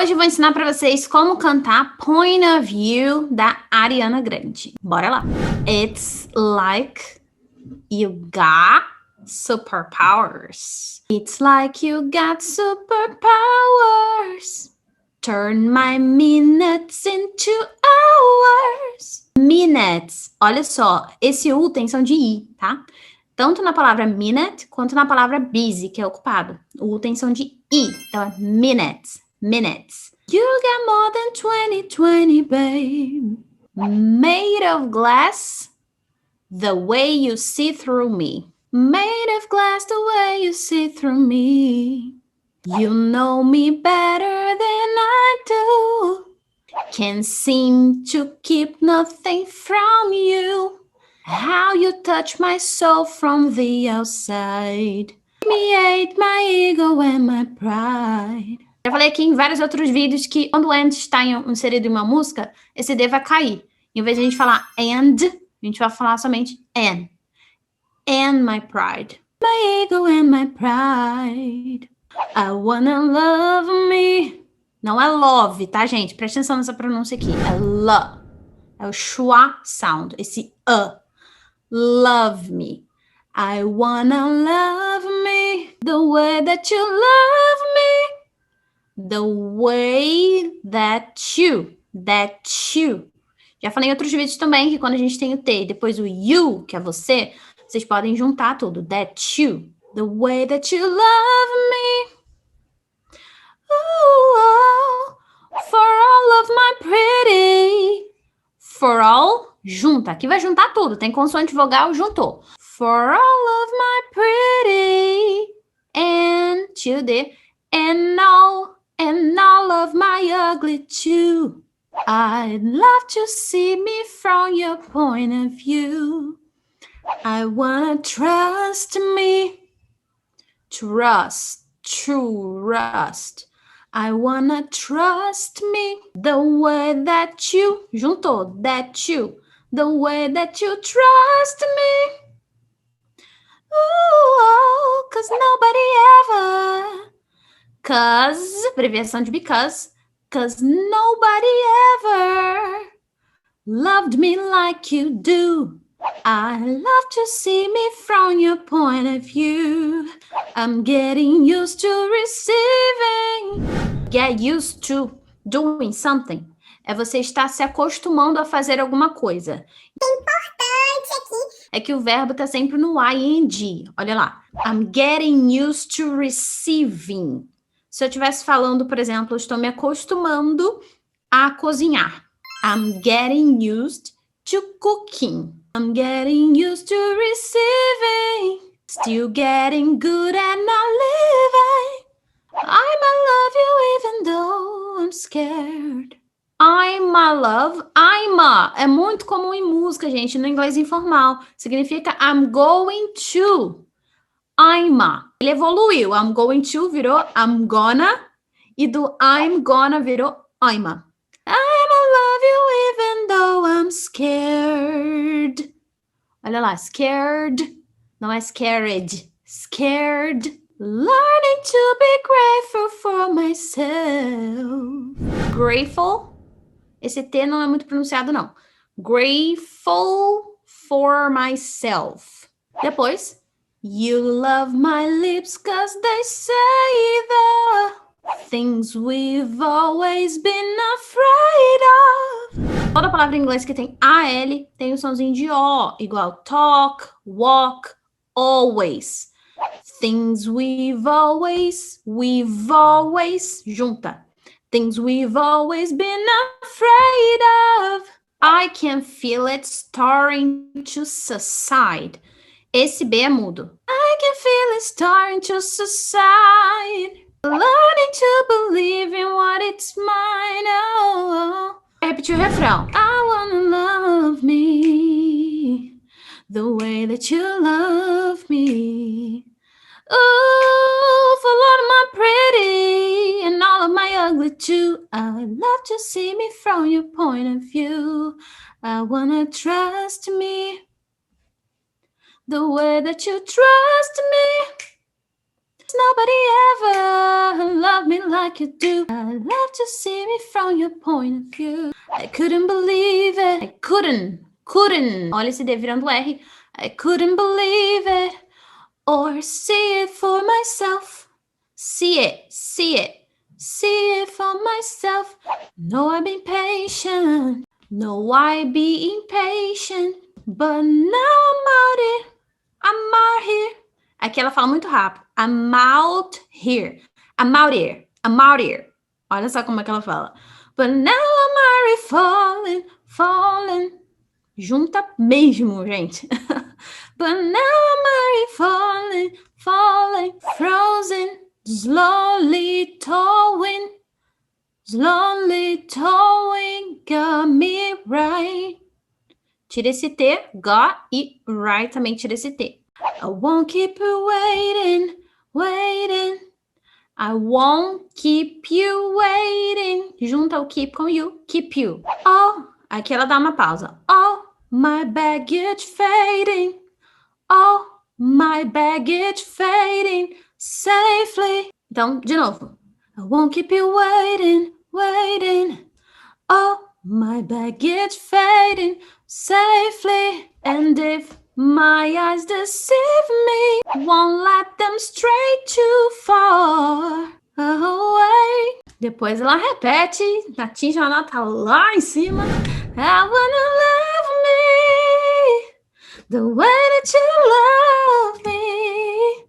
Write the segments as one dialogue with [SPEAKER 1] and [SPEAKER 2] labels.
[SPEAKER 1] Hoje eu vou ensinar para vocês como cantar Point of View da Ariana Grande. Bora lá! It's like you got superpowers. It's like you got superpowers. Turn my minutes into hours. Minutes. Olha só, esse U tem som de I, tá? Tanto na palavra minute quanto na palavra busy, que é ocupado. O U tem som de I, então é minutes. Minutes. You got more than 20, babe. Made of glass, the way you see through me. Made of glass, the way you see through me. You know me better than I do. Can't seem to keep nothing from you. How you touch my soul from the outside. Me hate my ego and my pride. Já falei aqui em vários outros vídeos que quando o and está inserido em uma música, esse D vai cair. Em vez de a gente falar and, a gente vai falar somente an. And my pride. My ego and my pride. I wanna love me. Não é love, tá, gente? Presta atenção nessa pronúncia aqui. É lo. É o schwa sound. Esse Love me. I wanna love me the way that you love me. The way that you. Já falei em outros vídeos também que quando a gente tem o T e depois o you, que é você, vocês podem juntar tudo. That you. The way that you love me. Ooh, for all of my pretty. For all, junta. Aqui vai juntar tudo. Tem consoante vogal, juntou. For all of my pretty. And to the and all of my ugly too. I'd love to see me from your point of view. I wanna trust me. Trust. I wanna trust me the way that you, juntou, that you, the way that you trust me. Ooh, cause nobody ever, cause, abreviação de because, cause nobody ever loved me like you do. I love to see me from your point of view. I'm getting used to receiving. Get used to doing something. É você estar se acostumando a fazer alguma coisa. Importante aqui é que o verbo está sempre no ing. Olha lá. I'm getting used to receiving. Se eu estivesse falando, por exemplo, eu estou me acostumando a cozinhar. I'm getting used to cooking. I'm getting used to receiving. Still getting good at not living. I'ma love you even though I'm scared. I'ma love. I'ma é muito comum em música, gente, no inglês informal. Significa I'm going to. I'ma. Ele evoluiu. I'm going to virou I'm gonna. E do I'm gonna virou I'ma. I'ma love you even though I'm scared. Olha lá, scared. Não é scared. Scared. Learning to be grateful for myself. Grateful. Esse T não é muito pronunciado, não. Grateful for myself. Depois, you love my lips cause they say the things we've always been afraid of. Toda palavra em inglês que tem AL tem o somzinho de O, igual talk, walk, always. Things we've always, junta. Things we've always been afraid of. I can feel it starting to subside. Esse B é mudo. I can feel it starting to subside. Learning to believe in what it's mine. Oh. Repetir o refrão. I wanna love me the way that you love me. Ooh, for all of my pretty and all of my ugly too. I'd love to see me from your point of view. I wanna trust me the way that you trust me. Nobody ever loved me like you do. I love to see me from your point of view. I couldn't believe it. I couldn't. Olha esse D virando R. I couldn't believe it. Or see it for myself. See it. See it for myself. No, I've been patient. No, I be impatient. But now I'm out here. Aqui ela fala muito rápido. I'm out here. Olha só como é que ela fala. But now I'm already falling. Junta mesmo, gente. But now I'm already falling. Frozen, slowly towing, got me right. Tira esse T, got e right também tira esse T. I won't keep you waiting. I won't keep you waiting. Junta o keep com you, keep you. Oh, aqui ela dá uma pausa. Oh, my baggage fading. Oh, my baggage fading safely. Então, de novo. I won't keep you waiting. Oh, my baggage fading safely. And if my eyes deceive me, won't let them stray too far away. Depois ela repete, atinge a nota lá em cima. I wanna love me the way that you love me.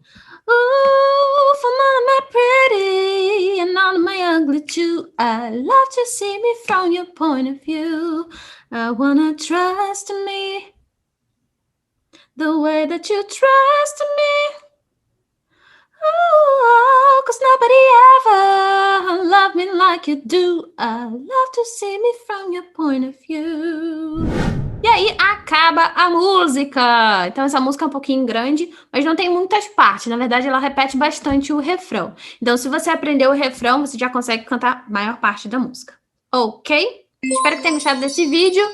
[SPEAKER 1] Ooh, for all of my pretty and all of my ugly too. I love to see me from your point of view. I wanna trust me the way that you trust me. Oh, 'cause nobody ever loved me like you do. I love to see me from your point of view. E aí acaba a música. Então essa música é um pouquinho grande, mas não tem muitas partes. Na verdade, ela repete bastante o refrão. Então, se você aprendeu o refrão, você já consegue cantar a maior parte da música. Ok? Espero que tenha gostado desse vídeo.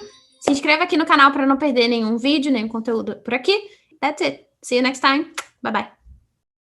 [SPEAKER 1] Se inscreva aqui no canal para não perder nenhum vídeo, nenhum conteúdo por aqui. That's it. See you next time. Bye bye.